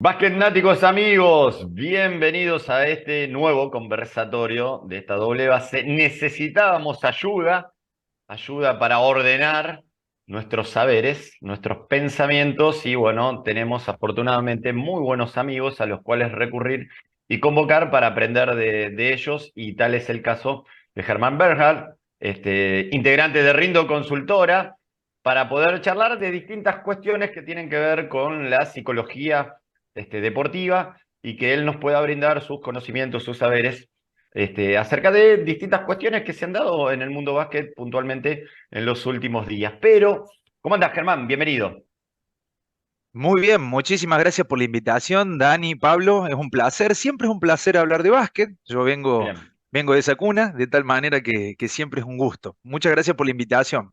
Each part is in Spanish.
Basquetnáticos amigos, bienvenidos a este nuevo conversatorio de esta doble base. Necesitábamos ayuda para ordenar nuestros saberes, nuestros pensamientos y bueno, tenemos afortunadamente muy buenos amigos a los cuales recurrir y convocar para aprender de ellos y tal es el caso de Germán Bernhard, integrante de Rindo Consultora, para poder charlar de distintas cuestiones que tienen que ver con la psicología deportiva y que él nos pueda brindar sus conocimientos, sus saberes acerca de distintas cuestiones que se han dado en el mundo básquet puntualmente en los últimos días. Pero, ¿cómo andas, Germán? Bienvenido. Muy bien, muchísimas gracias por la invitación, Dani, Pablo. Es un placer, siempre es un placer hablar de básquet. Yo Bien. vengo de esa cuna, de tal manera que siempre es un gusto. Muchas gracias por la invitación.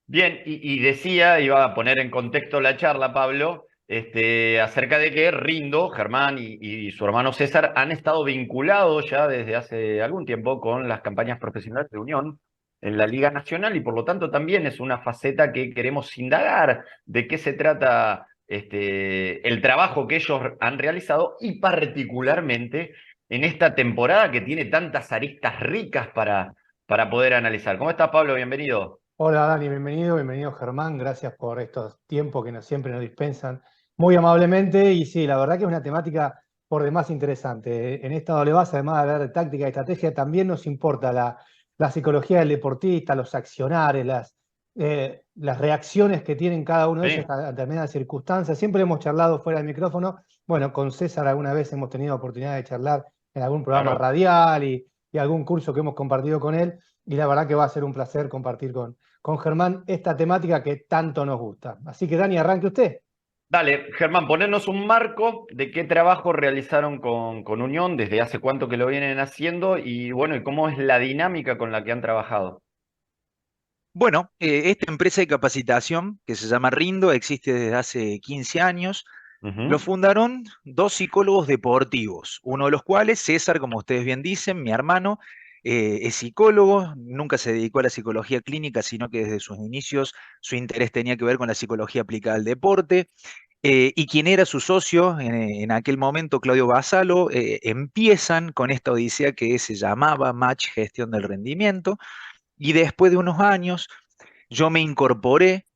Bien, y decía, iba a poner en contexto la charla, Pablo, acerca de que Rindo, Germán y su hermano César han estado vinculados ya desde hace algún tiempo con las campañas profesionales de Unión en la Liga Nacional y por lo tanto también es una faceta que queremos indagar de qué se trata el trabajo que ellos han realizado y particularmente en esta temporada que tiene tantas aristas ricas para poder analizar. ¿Cómo estás, Pablo? Bienvenido. Hola Dani, bienvenido Germán, gracias por estos tiempos que siempre nos dispensan muy amablemente y sí, la verdad que es una temática por demás interesante. En esta doble base, además de hablar de táctica y estrategia, también nos importa la psicología del deportista, los accionares, las reacciones que tienen cada uno de ellos Sí, a determinadas circunstancias. Siempre hemos charlado fuera del micrófono, bueno, con César alguna vez hemos tenido oportunidad de charlar en algún programa claro. radial y algún curso que hemos compartido con él y la verdad que va a ser un placer compartir con Germán esta temática que tanto nos gusta. Así que Dani, arranque usted. Dale, Germán, ponernos un marco de qué trabajo realizaron con Unión, desde hace cuánto que lo vienen haciendo y bueno, y cómo es la dinámica con la que han trabajado. Bueno, esta empresa de capacitación que se llama Rindo existe desde hace 15 años. Lo Ujú. fundaron dos psicólogos deportivos, uno de los cuales, César, como ustedes bien dicen, mi hermano, es psicólogo, nunca se dedicó a la psicología clínica, sino que desde sus inicios su interés tenía que ver con la psicología aplicada al deporte. Y quien era su socio en aquel momento, Claudio Basalo, empiezan con esta odisea que se llamaba Match Gestión del Rendimiento, y después de unos años yo me incorporé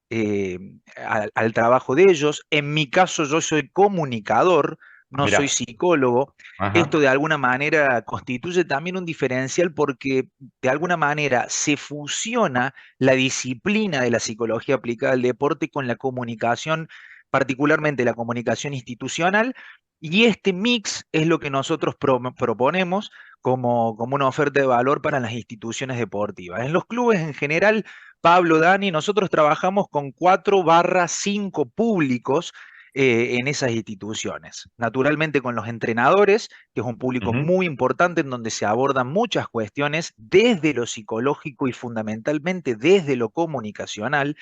al trabajo de ellos. En mi caso, yo soy comunicador, no soy Mirá, psicólogo. Esto ajá, de alguna manera constituye también un diferencial porque de alguna manera se fusiona la disciplina de la psicología aplicada al deporte con la comunicación, particularmente la comunicación institucional, y este mix es lo que nosotros proponemos como una oferta de valor para las instituciones deportivas. En los clubes en general, Pablo, Dani, nosotros trabajamos con 4/5 públicos en esas instituciones. Naturalmente con los entrenadores, que es un público ujú, muy importante en donde se abordan muchas cuestiones desde lo psicológico y fundamentalmente desde lo comunicacional,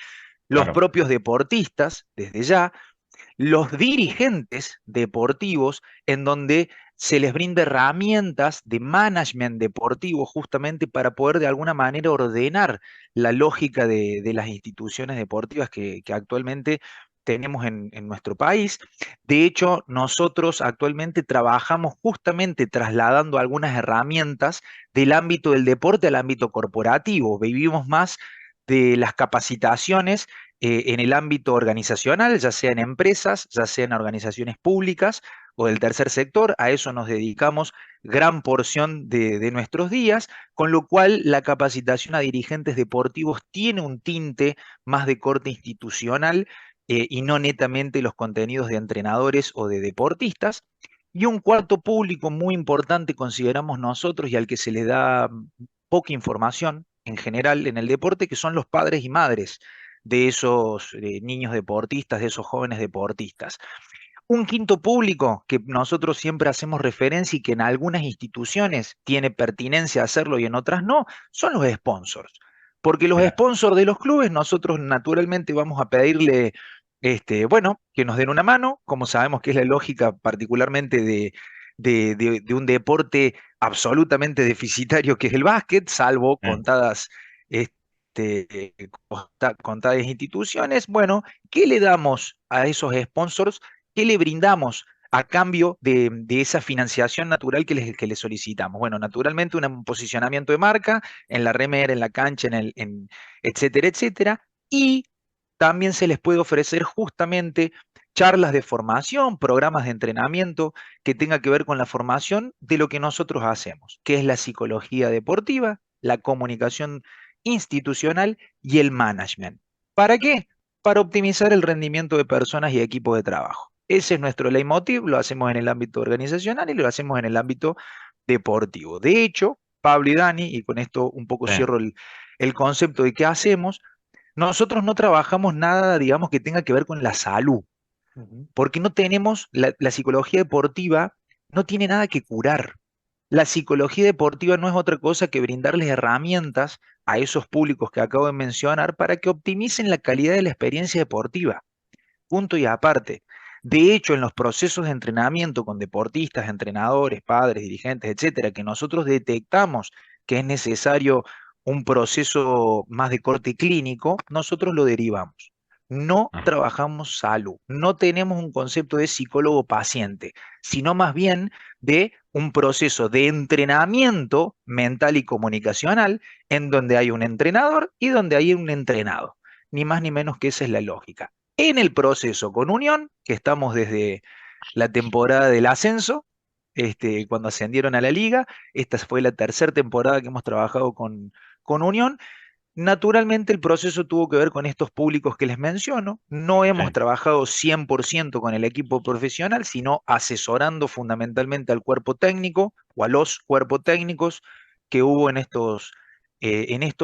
los claro. propios deportistas, desde ya, los dirigentes deportivos, en donde se les brinda herramientas de management deportivo justamente para poder de alguna manera ordenar la lógica de las instituciones deportivas que actualmente tenemos en nuestro país. De hecho, nosotros actualmente trabajamos justamente trasladando algunas herramientas del ámbito del deporte al ámbito corporativo. Vivimos más de las capacitaciones en el ámbito organizacional, ya sea en empresas, ya sea en organizaciones públicas o del tercer sector. A eso nos dedicamos gran porción de nuestros días, con lo cual la capacitación a dirigentes deportivos tiene un tinte más de corte institucional y no netamente los contenidos de entrenadores o de deportistas. Y un cuarto público muy importante consideramos nosotros y al que se le da poca información en general en el deporte, que son los padres y madres de esos niños deportistas, de esos jóvenes deportistas. Un quinto público que nosotros siempre hacemos referencia y que en algunas instituciones tiene pertinencia hacerlo y en otras no, son los sponsors. Porque los Mirá, sponsors de los clubes, nosotros naturalmente vamos a pedirle, bueno, que nos den una mano, como sabemos que es la lógica particularmente de un deporte absolutamente deficitario que es el básquet, salvo eh, contadas, contadas instituciones. Bueno, ¿qué le damos a esos sponsors? ¿Qué le brindamos a cambio de esa financiación natural que les solicitamos. Bueno, naturalmente un posicionamiento de marca en la remera, en la cancha, etcétera, etcétera. Y también se les puede ofrecer justamente charlas de formación, programas de entrenamiento que tenga que ver con la formación de lo que nosotros hacemos, que es la psicología deportiva, la comunicación institucional y el management. ¿Para qué? Para optimizar el rendimiento de personas y equipos de trabajo. Ese es nuestro leitmotiv, lo hacemos en el ámbito organizacional y lo hacemos en el ámbito deportivo. De hecho, Pablo y Dani, y con esto un poco Sí. cierro el concepto de qué hacemos, nosotros no trabajamos nada, digamos, que tenga que ver con la salud, Ujú. porque no tenemos, la psicología deportiva no tiene nada que curar. La psicología deportiva no es otra cosa que brindarles herramientas a esos públicos que acabo de mencionar para que optimicen la calidad de la experiencia deportiva. Punto y aparte. De hecho, en los procesos de entrenamiento con deportistas, entrenadores, padres, dirigentes, etcétera, que nosotros detectamos que es necesario un proceso más de corte clínico, nosotros lo derivamos. No Ah, trabajamos salud, no tenemos un concepto de psicólogo paciente, sino más bien de un proceso de entrenamiento mental y comunicacional en donde hay un entrenador y donde hay un entrenado. Ni más ni menos que esa es la lógica. En el proceso con Unión, que estamos desde la temporada del ascenso, cuando ascendieron a la liga, esta fue la tercera temporada que hemos trabajado con Unión. Naturalmente el proceso tuvo que ver con estos públicos que les menciono. No hemos sí. trabajado 100% con el equipo profesional, sino asesorando fundamentalmente al cuerpo técnico o a los cuerpos técnicos que hubo en estos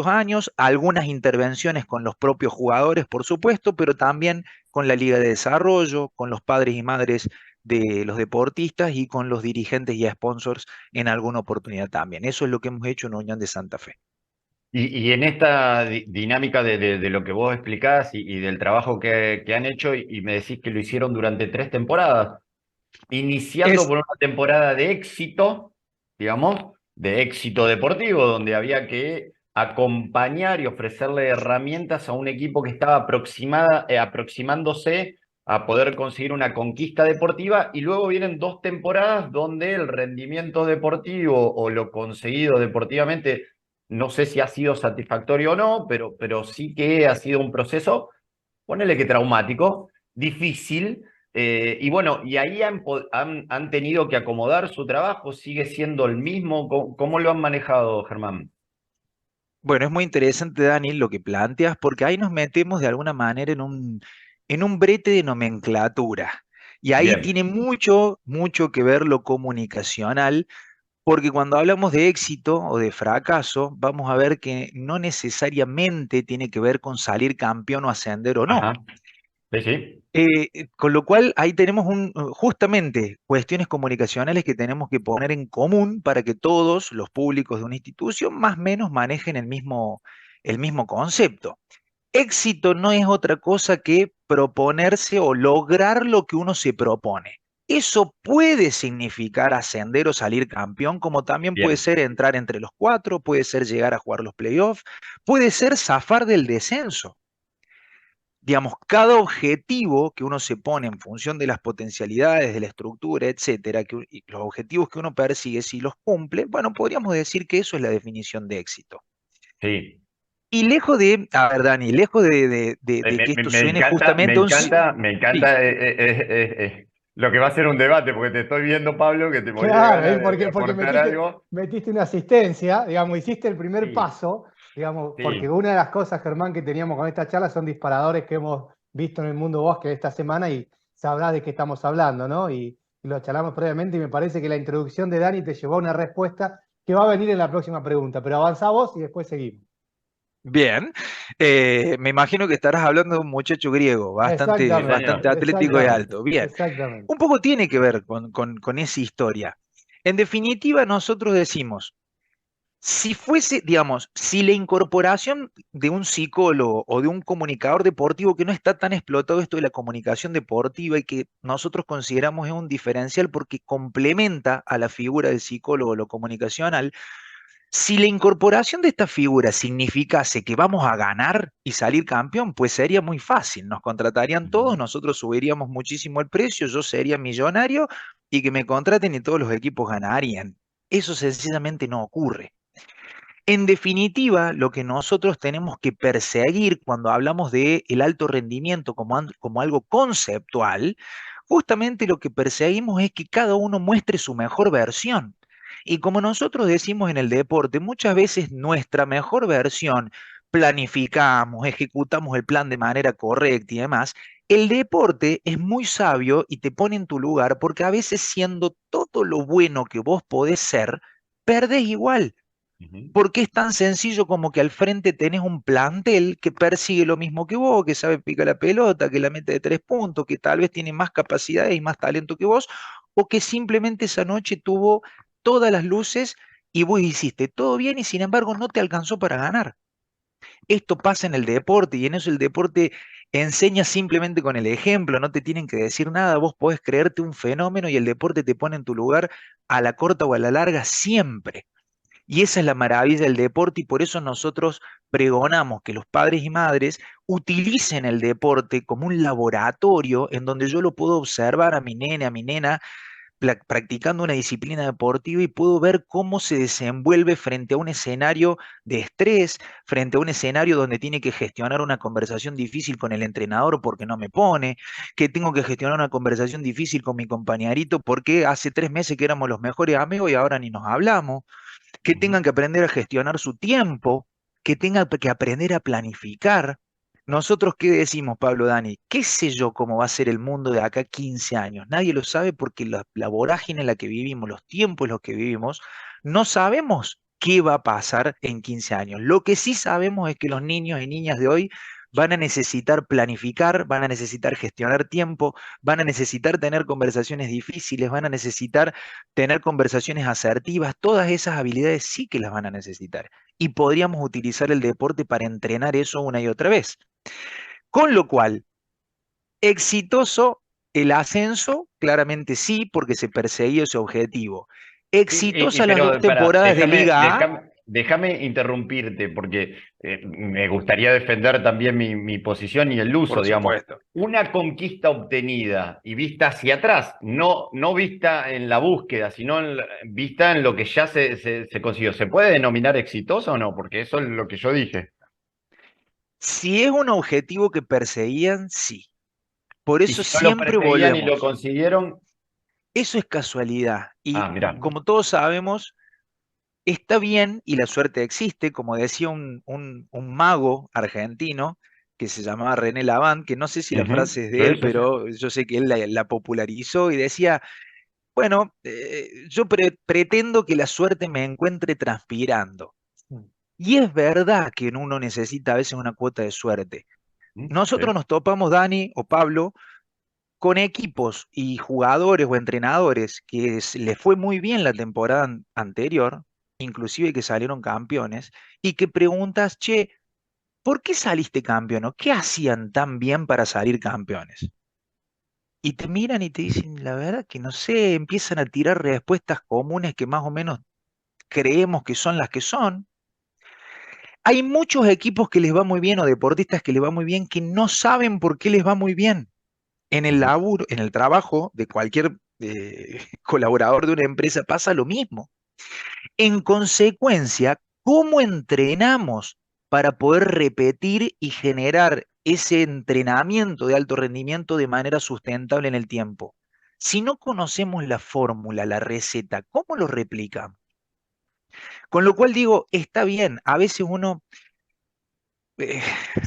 años. Algunas intervenciones con los propios jugadores, por supuesto, pero también con la Liga de Desarrollo, con los padres y madres de los deportistas y con los dirigentes y sponsors en alguna oportunidad también. Eso es lo que hemos hecho en Unión de Santa Fe. Y en esta dinámica de lo que vos explicás y del trabajo que han hecho, y me decís que lo hicieron durante 3 temporadas, iniciando Es por una temporada de éxito, digamos, de éxito deportivo, donde había que acompañar y ofrecerle herramientas a un equipo que estaba aproximándose a poder conseguir una conquista deportiva, y luego vienen 2 temporadas donde el rendimiento deportivo o lo conseguido deportivamente, no sé si ha sido satisfactorio o no, pero sí que ha sido un proceso, ponele que traumático, difícil, y bueno, y ahí han tenido que acomodar su trabajo, sigue siendo el mismo. ¿Cómo lo han manejado, Germán? Bueno, es muy interesante, Dani, lo que planteas, porque ahí nos metemos de alguna manera en un brete de nomenclatura. Y ahí Bien, tiene mucho, mucho que ver lo comunicacional, porque cuando hablamos de éxito o de fracaso, vamos a ver que no necesariamente tiene que ver con salir campeón o ascender o no. ajá, sí, sí, Con lo cual ahí tenemos justamente cuestiones comunicacionales que tenemos que poner en común para que todos los públicos de una institución más o menos manejen el mismo concepto. Éxito no es otra cosa que proponerse o lograr lo que uno se propone. Eso puede significar ascender o salir campeón, como también puede bien, ser entrar entre los cuatro, puede ser llegar a jugar los playoffs, puede ser zafar del descenso. Digamos, cada objetivo que uno se pone en función de las potencialidades, de la estructura, etcétera, y los objetivos que uno persigue, si los cumple, bueno, podríamos decir que eso es la definición de éxito. sí. Y lejos de, a ver, Dani, lejos Me, de me- que me- esto me suene encanta, me justamente a un... encanta, me Sí, encanta lo que va a ser un debate, porque te estoy viendo, Pablo, que te morís de Claro, ganas de porque aportar algo. metiste una asistencia, digamos, hiciste el primer Sí, paso, digamos, porque sí. una de las cosas, Germán, que teníamos con esta charla son disparadores que hemos visto en el mundo bosque esta semana y sabrás de qué estamos hablando, ¿no? Y lo charlamos previamente y me parece que la introducción de Dani te llevó a una respuesta que va a venir en la próxima pregunta, pero avanzá vos y después seguimos. bien. Me imagino que estarás hablando de un muchacho griego, Sí, Exactamente, bastante señor. atlético y exactamente, alto. Bien. exactamente. Un poco tiene que ver con esa historia. En definitiva, nosotros decimos, si fuese, digamos, si la incorporación de un psicólogo o de un comunicador deportivo que no está tan explotado esto de la comunicación deportiva y que nosotros consideramos es un diferencial porque complementa a la figura del psicólogo lo comunicacional, Si la incorporación de esta figura significase que vamos a ganar y salir campeón, pues sería muy fácil. Nos contratarían todos, nosotros subiríamos muchísimo el precio, yo sería millonario y que me contraten y todos los equipos ganarían. Eso sencillamente no ocurre. En definitiva, lo que nosotros tenemos que perseguir cuando hablamos de el alto rendimiento como algo conceptual, justamente lo que perseguimos es que cada uno muestre su mejor versión. Y como nosotros decimos en el deporte, muchas veces nuestra mejor versión, planificamos, ejecutamos el plan de manera correcta y demás, el deporte es muy sabio y te pone en tu lugar porque a veces siendo todo lo bueno que vos podés ser, perdés igual. Ujú. Porque es tan sencillo como que al frente tenés un plantel que persigue lo mismo que vos, que sabe picar la pelota, que la mete de 3 puntos, que tal vez tiene más capacidades y más talento que vos, o que simplemente esa noche tuvo todas las luces y vos hiciste todo bien y sin embargo no te alcanzó para ganar. Esto pasa en el deporte y en eso el deporte enseña simplemente con el ejemplo, no te tienen que decir nada, vos podés creerte un fenómeno y el deporte te pone en tu lugar a la corta o a la larga siempre. Y esa es la maravilla del deporte y por eso nosotros pregonamos que los padres y madres utilicen el deporte como un laboratorio en donde yo lo puedo observar a mi nene, a mi nena, practicando una disciplina deportiva y puedo ver cómo se desenvuelve frente a un escenario de estrés, frente a un escenario donde tiene que gestionar una conversación difícil con el entrenador porque no me pone, que tengo que gestionar una conversación difícil con mi compañerito porque hace 3 meses que éramos los mejores amigos y ahora ni nos hablamos, que Ujú. tengan que aprender a gestionar su tiempo, que tengan que aprender a planificar. Nosotros, ¿qué decimos, Pablo, Dani? ¿Qué sé yo cómo va a ser el mundo de acá 15 años? Nadie lo sabe porque la vorágine en la que vivimos, los tiempos en los que vivimos, no sabemos qué va a pasar en 15 años. Lo que sí sabemos es que los niños y niñas de hoy van a necesitar planificar, van a necesitar gestionar tiempo, van a necesitar tener conversaciones difíciles, van a necesitar tener conversaciones asertivas, todas esas habilidades sí que las van a necesitar. Y podríamos utilizar el deporte para entrenar eso una y otra vez. Con lo cual, exitoso el ascenso, claramente sí, porque se perseguía ese objetivo. Exitosas las dos Pero para, temporadas de Liga A, déjame interrumpirte, porque me gustaría defender también mi posición y el uso, por digamos. supuesto. Una conquista obtenida y vista hacia atrás, no vista en la búsqueda, sino vista en lo que ya se consiguió. ¿Se puede denominar exitoso o no? Porque eso es lo que yo dije. Si es un objetivo que perseguían, sí. Por Y eso si no lo siempre perseguían y lo volvemos. consiguieron, Eso es casualidad. Y mirá. como todos sabemos, está bien y la suerte existe, como decía un mago argentino que se llamaba René Lavand, que no sé si la Ujú. frase es de Sí, él, sí, sí. pero yo sé que él la popularizó y decía, bueno, yo pretendo que la suerte me encuentre transpirando. Y es verdad que uno necesita a veces una cuota de suerte. Sí. Nosotros nos topamos, Dani o Pablo, con equipos y jugadores o entrenadores que les fue muy bien la temporada anterior, inclusive que salieron campeones, y que preguntas, che, ¿por qué saliste campeón? ¿O qué hacían tan bien para salir campeones? Y te miran y te dicen, la verdad que no sé, empiezan a tirar respuestas comunes que más o menos creemos que son las que son. Hay muchos equipos que les va muy bien o deportistas que les va muy bien que no saben por qué les va muy bien. En el Ujú. laburo, en el trabajo de cualquier colaborador de una empresa pasa lo mismo. En consecuencia, ¿cómo entrenamos para poder repetir y generar ese entrenamiento de alto rendimiento de manera sustentable en el tiempo? Si no conocemos la fórmula, la receta, ¿cómo lo replicamos? Con lo cual digo, está bien, a veces uno eh,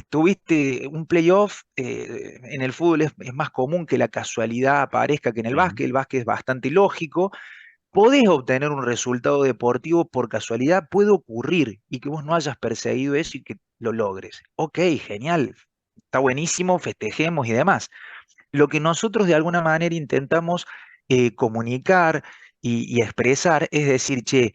tuviste un playoff, en el fútbol es más común que la casualidad aparezca que en Ujú. el básquet es bastante lógico, podés obtener un resultado deportivo por casualidad, puede ocurrir y que vos no hayas perseguido eso y que lo logres. Ok, genial, está buenísimo, festejemos y demás. Lo que nosotros de alguna manera intentamos comunicar y expresar es decir, che,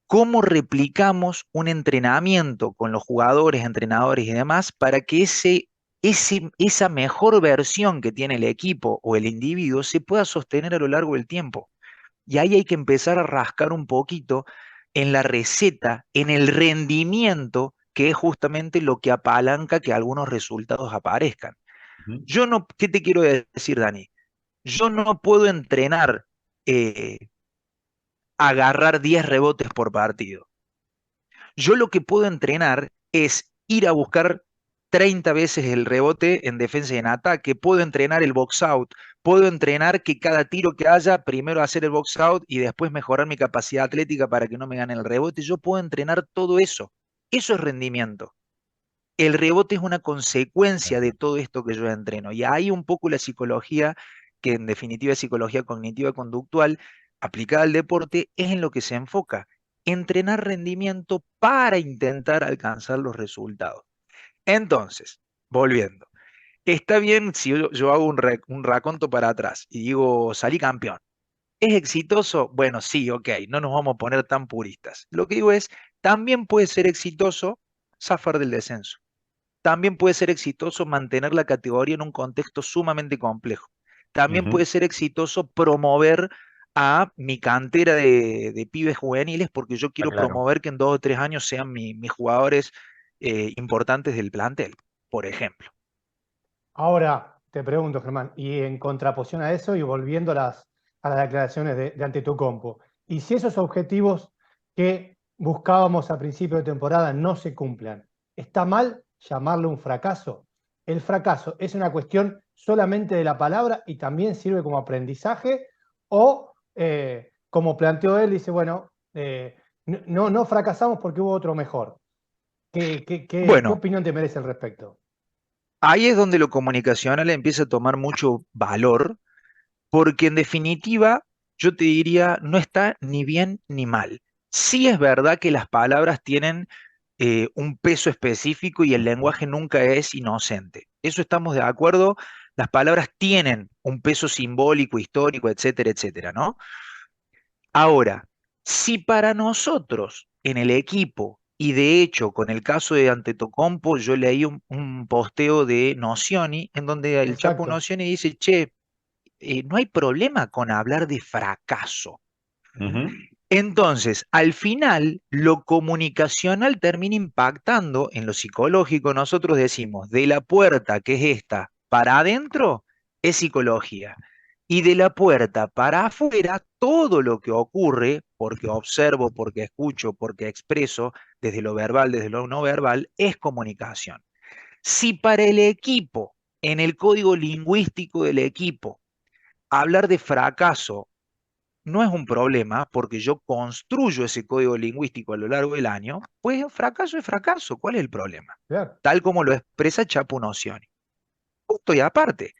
¿cómo replicamos un entrenamiento con los jugadores, entrenadores y demás para que esa mejor versión que tiene el equipo o el individuo se pueda sostener a lo largo del tiempo? Y ahí hay que empezar a rascar un poquito en la receta, en el rendimiento, que es justamente lo que apalanca que algunos resultados aparezcan. Ujú. Yo no, ¿qué te quiero decir, Dani? Yo no puedo entrenar agarrar 10 rebotes por partido. Yo lo que puedo entrenar es ir a buscar 30 veces el rebote en defensa y en ataque, puedo entrenar el box out, puedo entrenar que cada tiro que haya, primero hacer el box out y después mejorar mi capacidad atlética para que no me gane el rebote. Yo puedo entrenar todo eso. Eso es rendimiento. El rebote es una consecuencia de todo esto que yo entreno. Y ahí un poco la psicología, que en definitiva es psicología cognitiva conductual, aplicada al deporte, es en lo que se enfoca. Entrenar rendimiento para intentar alcanzar los resultados. Entonces, volviendo, está bien si yo hago un raconto para atrás y digo, salí campeón. ¿Es exitoso? Bueno, sí, ok, no nos vamos a poner tan puristas. Lo que digo es, también puede ser exitoso zafar del descenso. También puede ser exitoso mantener la categoría en un contexto sumamente complejo. También Ujú. puede ser exitoso promover a mi cantera de pibes juveniles porque yo Está quiero claro. promover que en 2 o 3 años sean mis jugadores importantes del plantel, por ejemplo. Ahora te pregunto, Germán, y en contraposición a eso y volviendo a las declaraciones de Antetokounmpo, y si esos objetivos que buscábamos a principio de temporada no se cumplan, ¿está mal llamarle un fracaso? ¿El fracaso es una cuestión solamente de la palabra y también sirve como aprendizaje? ¿O, como planteó él, dice, bueno, no fracasamos porque hubo otro mejor? ¿Qué Bueno, opinión te merece al respecto? ahí es donde lo comunicacional empieza a tomar mucho valor, porque en definitiva yo te diría, no está ni bien ni mal. Sí es verdad que las palabras tienen un peso específico y el Ujú. lenguaje nunca es inocente. Eso estamos de acuerdo. Las palabras tienen un peso simbólico, histórico, etcétera, etcétera, ¿no? Ahora, si para nosotros en el equipo, y de hecho con el caso de Antetokounmpo, yo leí un posteo de Nocioni en donde el Chapo Exacto. Nocioni dice, che, no hay problema con hablar de fracaso. Ujú. Entonces, al final, lo comunicacional termina impactando en lo psicológico. Nosotros decimos, de la puerta, que es esta, para adentro, es psicología. Y de la puerta para afuera, todo lo que ocurre, porque observo, porque escucho, porque expreso, desde lo verbal, desde lo no verbal, es comunicación. Si para el equipo, en el código lingüístico del equipo, hablar de fracaso no es un problema porque yo construyo ese código lingüístico a lo largo del año, pues fracaso es fracaso. ¿Cuál es el problema? Claro. Tal como lo expresa Chapo Nocioni. Punto y aparte.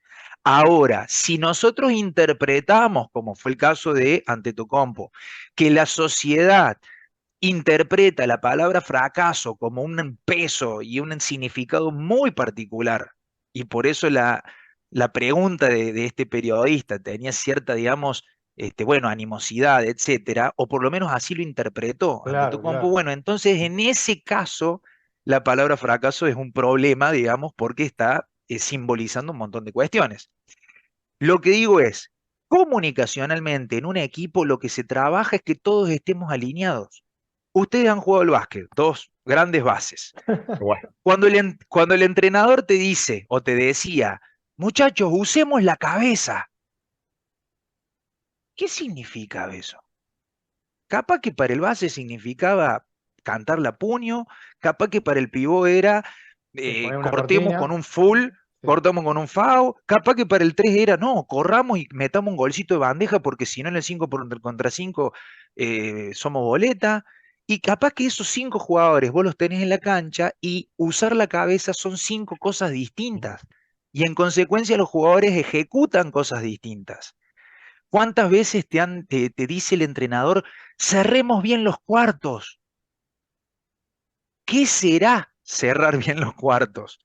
Ahora, si nosotros interpretamos, como fue el caso de Antetokounmpo, que la sociedad interpreta la palabra fracaso como un peso y un significado muy particular, y por eso la pregunta de este periodista tenía cierta, digamos, bueno, animosidad, etcétera, o por lo menos así lo interpretó Claro, Antetokounmpo. claro. Bueno, entonces en ese caso, la palabra fracaso es un problema, digamos, porque está simbolizando un montón de cuestiones. Lo que digo es, comunicacionalmente en un equipo lo que se trabaja es que todos estemos alineados. Ustedes han jugado al básquet, dos grandes bases. Bueno. Cuando el entrenador te dice o te decía, muchachos, usemos la cabeza, ¿qué significa eso? Capaz que para el base significaba cantar la puño, capaz que para el pivot era Sí, poner una cortemos con cortina. un full, Sí. cortamos con un FAO, capaz que para el 3 era no, corramos y metamos un golcito de bandeja porque si no en el 5 contra 5 somos boleta. Y capaz que esos 5 jugadores vos los tenés en la cancha y usar la cabeza son 5 cosas distintas. Y en consecuencia los jugadores ejecutan cosas distintas. ¿Cuántas veces te dice el entrenador, cerremos bien los cuartos? ¿Qué será cerrar bien los cuartos?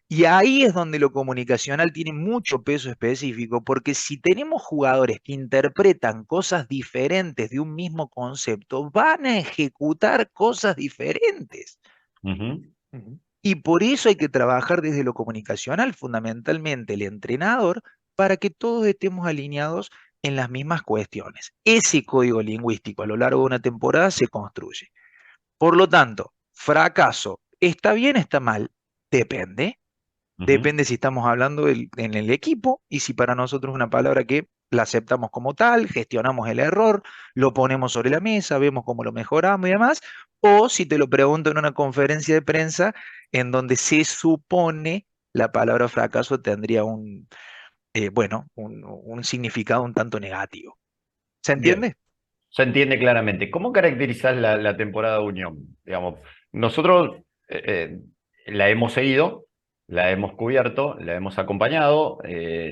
Y ahí es donde lo comunicacional tiene mucho peso específico, porque si tenemos jugadores que interpretan cosas diferentes de un mismo concepto, van a ejecutar cosas diferentes. Ujú. Ujú. Y por eso hay que trabajar desde lo comunicacional, fundamentalmente el entrenador, para que todos estemos alineados en las mismas cuestiones. Ese código lingüístico a lo largo de una temporada se construye. Por lo tanto, fracaso, ¿está bien, está mal? Depende. Ujú. Depende si estamos hablando en el equipo y si para nosotros es una palabra que la aceptamos como tal, gestionamos el error, lo ponemos sobre la mesa, vemos cómo lo mejoramos y demás, o si te lo pregunto en una conferencia de prensa en donde se supone la palabra fracaso tendría un significado un tanto negativo. ¿Se Bien. entiende? Se entiende claramente. ¿Cómo caracterizás la temporada de Unión? Digamos, nosotros la hemos seguido, la hemos cubierto, la hemos acompañado,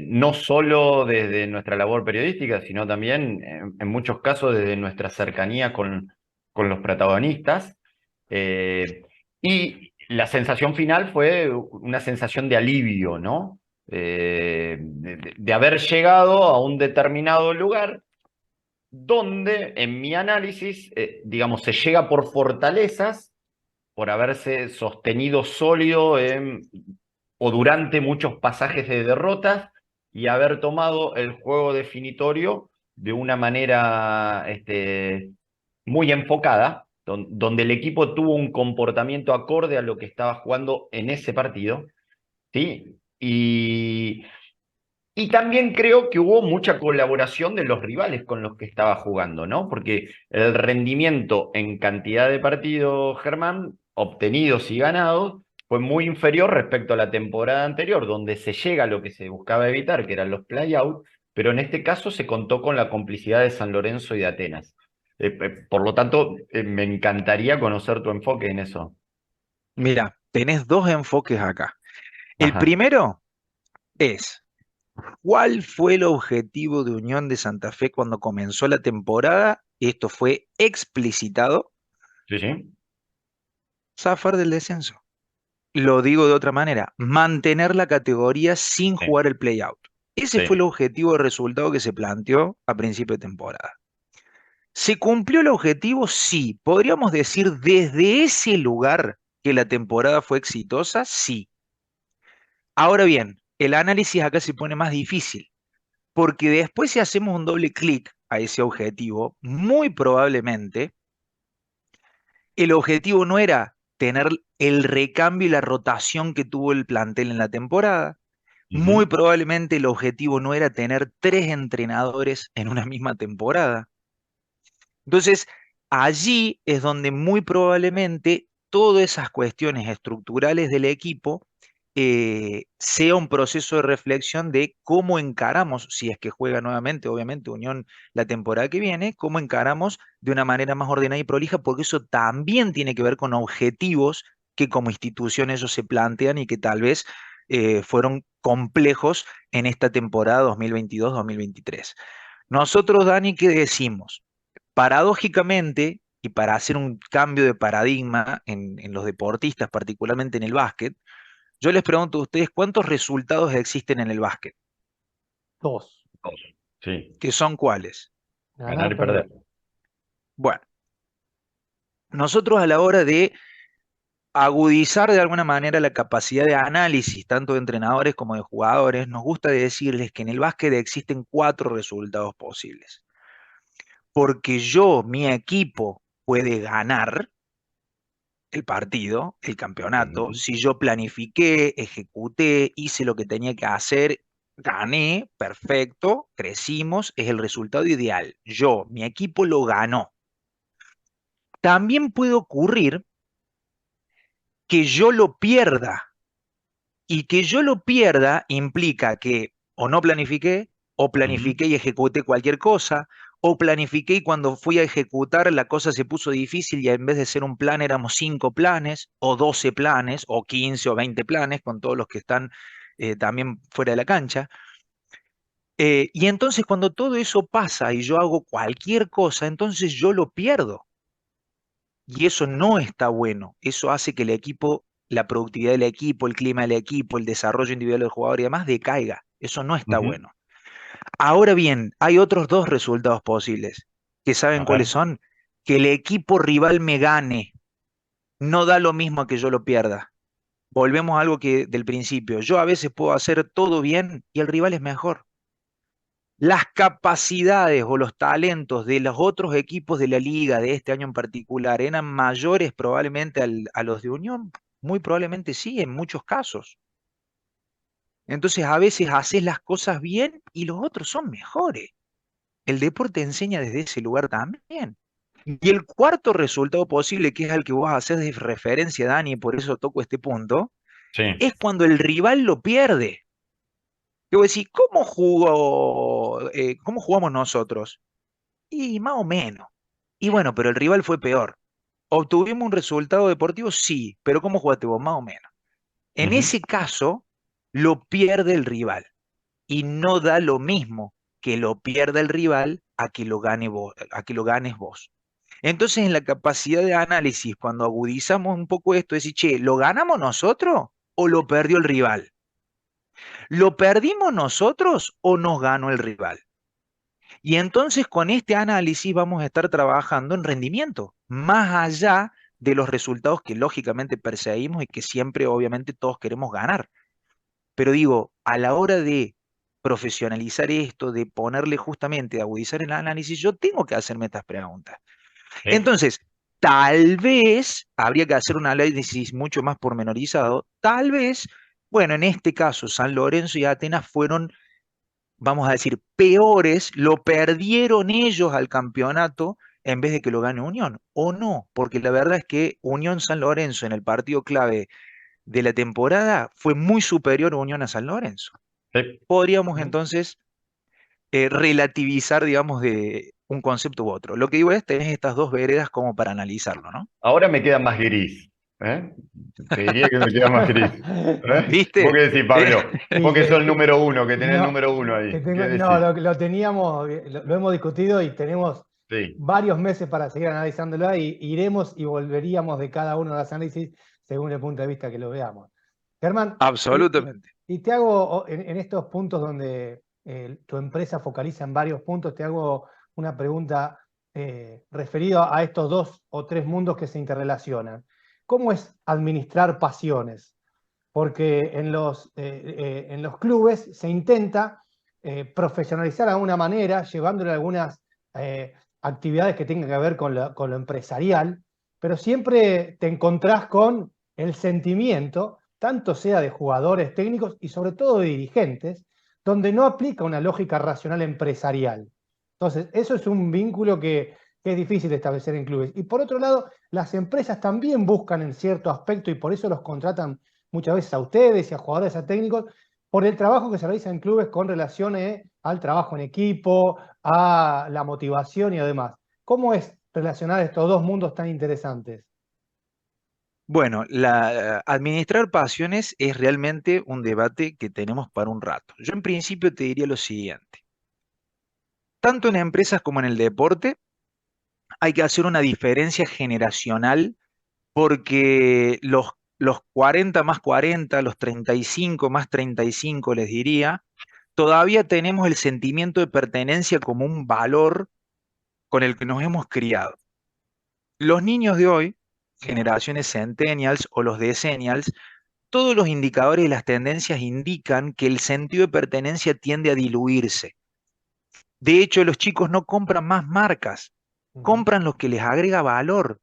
no solo desde nuestra labor periodística, sino también en muchos casos desde nuestra cercanía con los protagonistas. Eh, y la sensación final fue una sensación de alivio, ¿no? De haber llegado a un determinado lugar donde en mi análisis, digamos, se llega por fortalezas, por haberse sostenido sólido o durante muchos pasajes de derrotas y haber tomado el juego definitorio de una manera muy enfocada, donde el equipo tuvo un comportamiento acorde a lo que estaba jugando en ese partido, ¿sí? Y también creo que hubo mucha colaboración de los rivales con los que estaba jugando, ¿no? Porque el rendimiento en cantidad de partidos, Germán, obtenidos y ganados, fue muy inferior respecto a la temporada anterior, donde se llega a lo que se buscaba evitar, que eran los play-out, pero en este caso se contó con la complicidad de San Lorenzo y de Atenas. Por lo tanto, me encantaría conocer tu enfoque en eso. Mira, tenés dos enfoques acá. El Ajá. primero es, ¿cuál fue el objetivo de Unión de Santa Fe cuando comenzó la temporada? Esto fue explicitado, Sí, sí, zafar del descenso. Lo digo de otra manera, mantener la categoría sin sí, jugar el playout. Ese fue el sí. objetivo de resultado que se planteó a principio de temporada. ¿Se cumplió el objetivo? Sí. ¿Podríamos decir desde ese lugar que la temporada fue exitosa? Sí. Ahora bien, el análisis acá se pone más difícil, porque después si hacemos un doble clic a ese objetivo, muy probablemente el objetivo no era tener el recambio y la rotación que tuvo el plantel en la temporada. Muy Ujú, probablemente el objetivo no era tener tres entrenadores en una misma temporada. Entonces, allí es donde muy probablemente todas esas cuestiones estructurales del equipo sea un proceso de reflexión de cómo encaramos, si es que juega nuevamente, obviamente, Unión la temporada que viene, cómo encaramos de una manera más ordenada y prolija, porque eso también tiene que ver con objetivos que como institución ellos se plantean y que tal vez fueron complejos en esta temporada 2022-2023. Nosotros, Dani, ¿qué decimos? Paradójicamente, y para hacer un cambio de paradigma en los deportistas, particularmente en el básquet, yo les pregunto a ustedes cuántos resultados existen en el básquet, Dos. sí, que son cuáles. ganar Ganar, y perder. perder. Bueno, nosotros a la hora de agudizar de alguna manera la capacidad de análisis, tanto de entrenadores como de jugadores, nos gusta decirles que en el básquet existen cuatro resultados posibles. Porque yo, mi equipo, puede ganar el partido, el campeonato, Ujú, si yo planifiqué, ejecuté, hice lo que tenía que hacer, gané, perfecto, crecimos, es el resultado ideal. Yo, mi equipo lo ganó. También puede ocurrir que yo lo pierda y que yo lo pierda implica que o no planifiqué, o ujú, planifiqué y ejecuté cualquier cosa, o planifiqué y cuando fui a ejecutar la cosa se puso difícil y en vez de ser un plan éramos 5 planes, o 12 planes, o 15 o 20 planes, con todos los que están también fuera de la cancha. Y entonces cuando todo eso pasa y yo hago cualquier cosa, entonces yo lo pierdo. Y eso no está bueno. Eso hace que el equipo, la productividad del equipo, el clima del equipo, el desarrollo individual del jugador y demás decaiga. Eso no está ujú. bueno. Ahora bien, hay otros dos resultados posibles, que saben A cuáles ver. son. Que el equipo rival me gane. No da lo mismo que yo lo pierda. Volvemos a algo que del principio. Yo a veces puedo hacer todo bien y el rival es mejor. las capacidades o los talentos de los otros equipos de la liga de este año en particular eran mayores probablemente a los de Unión, muy probablemente sí, en muchos casos. Entonces a veces haces las cosas bien y los otros son mejores. El deporte enseña desde ese lugar también. Y el cuarto resultado posible, que es al que vos haces de referencia, Dani, por eso toco este punto, Sí. es cuando el rival lo pierde. Yo voy a decir, ¿cómo jugó, cómo jugamos nosotros? Y más o menos. Y bueno, pero el rival fue peor. ¿Obtuvimos un resultado deportivo? Sí, pero ¿cómo jugaste vos? Más o menos. En Ujú. ese caso, lo pierde el rival. Y no da lo mismo que lo pierda el rival a que lo gane vos, a que lo ganes vos. Entonces, en la capacidad de análisis, cuando agudizamos un poco esto, es decir, che, ¿lo ganamos nosotros o lo perdió el rival? ¿Lo perdimos nosotros o nos ganó el rival? Y entonces con este análisis vamos a estar trabajando en rendimiento, más allá de los resultados que lógicamente perseguimos y que siempre obviamente todos queremos ganar. Pero digo, a la hora de profesionalizar esto, de ponerle justamente, de agudizar el análisis, yo tengo que hacerme estas preguntas. Sí. Entonces, tal vez habría que hacer un análisis mucho más pormenorizado, tal vez, bueno, en este caso, San Lorenzo y Atenas fueron, vamos a decir, peores, lo perdieron ellos al campeonato en vez de que lo gane Unión, o no, porque la verdad es que Unión San Lorenzo en el partido clave de la temporada fue muy superior a Unión a San Lorenzo. Sí. Podríamos Ujú. entonces relativizar, digamos, de un concepto u otro. Lo que digo es, tenés estas dos veredas como para analizarlo, ¿no? Ahora me queda más gris. ¿Eh? Te diría que me queda más gris. ¿Eh? ¿Vos ¿Viste? qué decís, Eh, Pablo? Sí, Vos que sos el número uno, que tenés el no, número uno ahí. ¿Qué no, decís? lo teníamos, lo hemos discutido y tenemos Sí. varios meses para seguir analizándolo y iremos y volveríamos de cada uno de los análisis según el punto de vista que lo veamos. Germán, Absolutamente. y te hago en estos puntos donde tu empresa focaliza en varios puntos, te hago una pregunta referida a estos dos o tres mundos que se interrelacionan. ¿Cómo es administrar pasiones? Porque en los clubes se intenta profesionalizar de alguna manera, llevándole algunas actividades que tengan que ver con lo empresarial, pero siempre te encontrás con el sentimiento, tanto sea de jugadores técnicos y sobre todo de dirigentes, donde no aplica una lógica racional empresarial. Entonces, eso es un vínculo que es difícil de establecer en clubes. Y por otro lado, las empresas también buscan en cierto aspecto y por eso los contratan muchas veces a ustedes y a jugadores, a técnicos, por el trabajo que se realiza en clubes con relación al trabajo en equipo, a la motivación y además. ¿Cómo es relacionar estos dos mundos tan interesantes? Bueno, administrar pasiones es realmente un debate que tenemos para un rato. Yo en principio te diría lo siguiente. Tanto en empresas como en el deporte hay que hacer una diferencia generacional porque los 40 más 40, los 35 más 35, les diría, todavía tenemos el sentimiento de pertenencia como un valor con el que nos hemos criado. Los niños de hoy, generaciones centennials o los decennials, todos los indicadores y las tendencias indican que el sentido de pertenencia tiende a diluirse. De hecho, los chicos no compran más marcas, Ujú. compran lo que les agrega valor.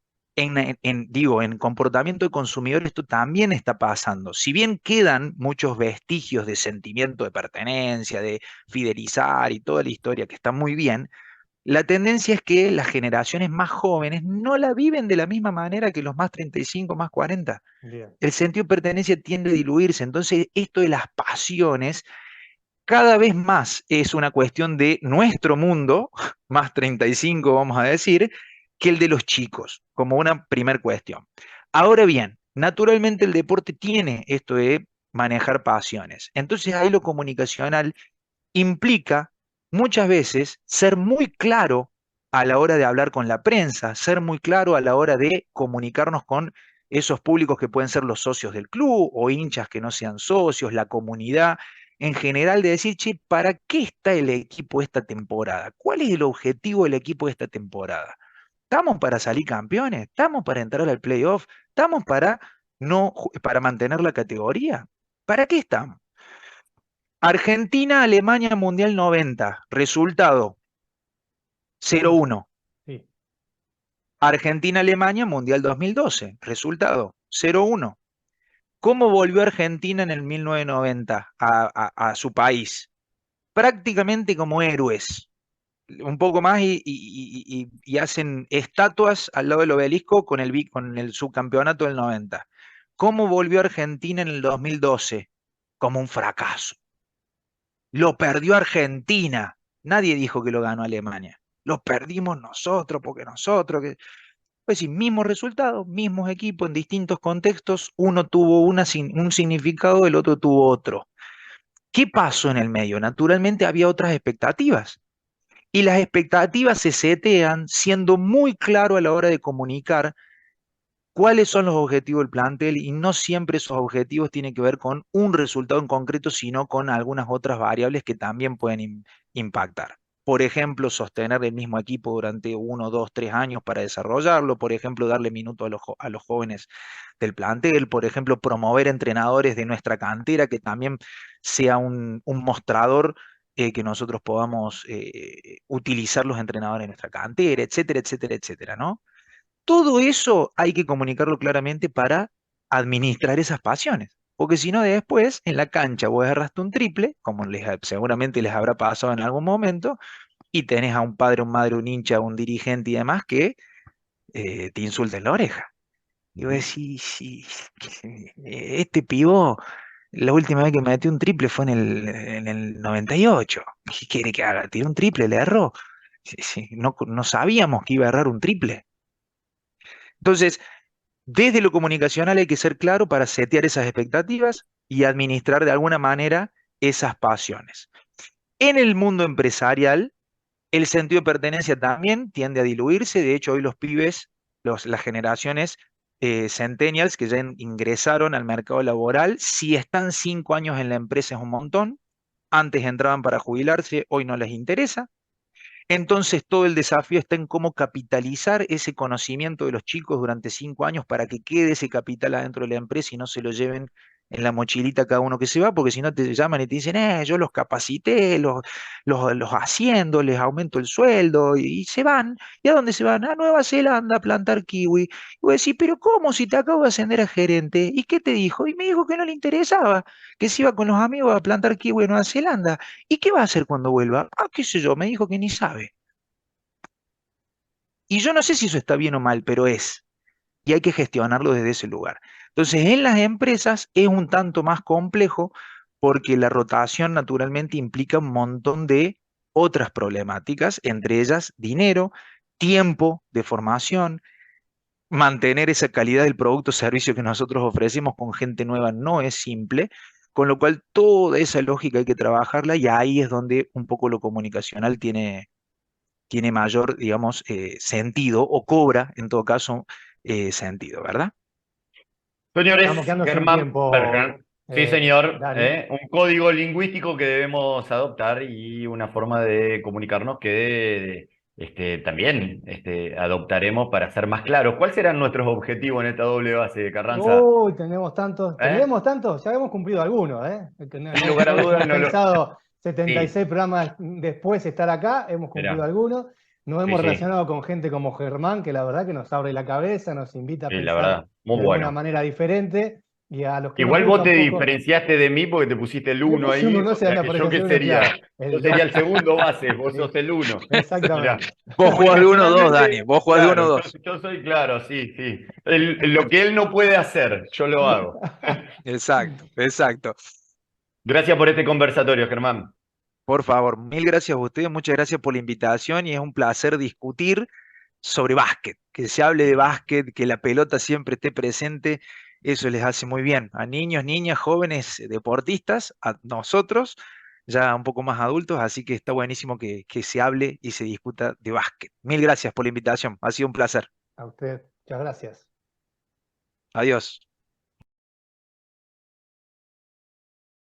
Digo, en comportamiento de consumidor esto también está pasando. Si bien quedan muchos vestigios de sentimiento de pertenencia, de fidelizar y toda la historia que está muy bien, la tendencia es que las generaciones más jóvenes no la viven de la misma manera que los más 35, más 40. Bien. El sentido de pertenencia tiende a diluirse. Entonces, esto de las pasiones cada vez más es una cuestión de nuestro mundo, más 35 vamos a decir, que el de los chicos, como una primer cuestión. Ahora bien, naturalmente el deporte tiene esto de manejar pasiones. Entonces ahí lo comunicacional implica muchas veces ser muy claro a la hora de hablar con la prensa, ser muy claro a la hora de comunicarnos con esos públicos que pueden ser los socios del club o hinchas que no sean socios, la comunidad en general, de decir, che, ¿para qué está el equipo esta temporada? ¿Cuál es el objetivo del equipo esta temporada? ¿Estamos para salir campeones? ¿Estamos para entrar al playoff? ¿Estamos para, no, para mantener la categoría? ¿Para qué estamos? Argentina-Alemania Mundial 90, resultado Uno, 0-1. sí. Argentina-Alemania Mundial 2012, resultado 0-1. ¿Cómo volvió Argentina en el 1990 a su país? Prácticamente como héroes, un poco más y hacen estatuas al lado del obelisco con el subcampeonato del 90. ¿Cómo volvió Argentina en el 2012? Como un fracaso. Lo perdió Argentina. Nadie dijo que lo ganó Alemania. Lo perdimos nosotros, porque nosotros. Pues sí, mismos resultados, mismos equipos en distintos contextos. Uno tuvo un significado, el otro tuvo otro. ¿Qué pasó en el medio? Naturalmente había otras expectativas. Y las expectativas se setean siendo muy claro a la hora de comunicar cuáles son los objetivos del plantel y no siempre esos objetivos tienen que ver con un resultado en concreto, sino con algunas otras variables que también pueden impactar. Por ejemplo, sostener el mismo equipo durante 1, 2, 3 años para desarrollarlo, por ejemplo, darle minutos a los jóvenes del plantel, por ejemplo, promover entrenadores de nuestra cantera, que también sea un mostrador que nosotros podamos utilizar los entrenadores de nuestra cantera, etcétera, etcétera, etcétera, ¿no? Todo eso hay que comunicarlo claramente para administrar esas pasiones. Porque si no, después en la cancha vos agarraste un triple, como seguramente les habrá pasado en algún momento, y tenés a un padre, un madre, un hincha, un dirigente y demás que te insulta en la oreja. Y vos decís, sí, este pivo, la última vez que metió un triple fue en el 98. ¿Qué quiere que haga? Tiró un triple, le erró. Sí, sí, no sabíamos que iba a errar un triple. Entonces, desde lo comunicacional hay que ser claro para setear esas expectativas y administrar de alguna manera esas pasiones. En el mundo empresarial, el sentido de pertenencia también tiende a diluirse. De hecho, hoy los pibes, las generaciones centennials que ya ingresaron al mercado laboral, si están 5 años en la empresa es un montón. Antes entraban para jubilarse, hoy no les interesa. Entonces, todo el desafío está en cómo capitalizar ese conocimiento de los chicos durante 5 años para que quede ese capital adentro de la empresa y no se lo lleven en la mochilita cada uno que se va, porque si no te llaman y te dicen, yo los capacité, los asciendo, les aumento el sueldo y se van. ¿Y a dónde se van? A Nueva Zelanda a plantar kiwi. Y vos decís, pero ¿cómo si te acabo de ascender a gerente? ¿Y qué te dijo? Y me dijo que no le interesaba, que se iba con los amigos a plantar kiwi en Nueva Zelanda. ¿Y qué va a hacer cuando vuelva? Ah, qué sé yo, me dijo que ni sabe. Y yo no sé si eso está bien o mal, pero es. Y hay que gestionarlo desde ese lugar. Entonces, en las empresas es un tanto más complejo porque la rotación naturalmente implica un montón de otras problemáticas, entre ellas dinero, tiempo de formación, mantener esa calidad del producto o servicio que nosotros ofrecemos con gente nueva no es simple, con lo cual toda esa lógica hay que trabajarla y ahí es donde un poco lo comunicacional tiene mayor, digamos, sentido o cobra, en todo caso, sentido, ¿verdad? Estamos Señores, quedando sin Germán tiempo, Berger. Sí, señor. Dani. Un código lingüístico que debemos adoptar y una forma de comunicarnos que también adoptaremos para ser más claros. ¿Cuáles serán nuestros objetivos en esta doble base, Carranza? Uy, tenemos tantos, ¿Eh? tendremos tantos, ya hemos cumplido algunos, ¿eh? Que Sin no, lugar a no dudas, teníamos no lo. pensado Sí, 76 programas después estar acá, hemos cumplido mirá. algunos. Nos Sí, hemos sí, relacionado con gente como Germán, que la verdad que nos abre la cabeza, nos invita a sí, la pensar verdad, muy de alguna bueno. manera diferente. Y a los que nos Igual vos gusta te un poco, diferenciaste de mí porque te pusiste el le uno puse un ahí, 1, o se sea me que yo apareció qué seguro, claro, sería. Yo el 2. sería el segundo base, vos sos el uno. Mirá. Exactamente. Vos jugás de 1-2, Dani, Proporcionalmente, vos jugás de uno claro, yo, dos. yo soy claro, sí, sí. Lo que él no puede hacer, yo lo hago. Exacto, exacto. Gracias por este conversatorio, Germán. Por favor, mil gracias a ustedes, muchas gracias por la invitación y es un placer discutir sobre básquet, que se hable de básquet, que la pelota siempre esté presente, eso les hace muy bien a niños, niñas, jóvenes, deportistas, a nosotros, ya un poco más adultos, así que está buenísimo que se hable y se discuta de básquet. Mil gracias por la invitación, ha sido un placer. A usted, muchas gracias. Adiós.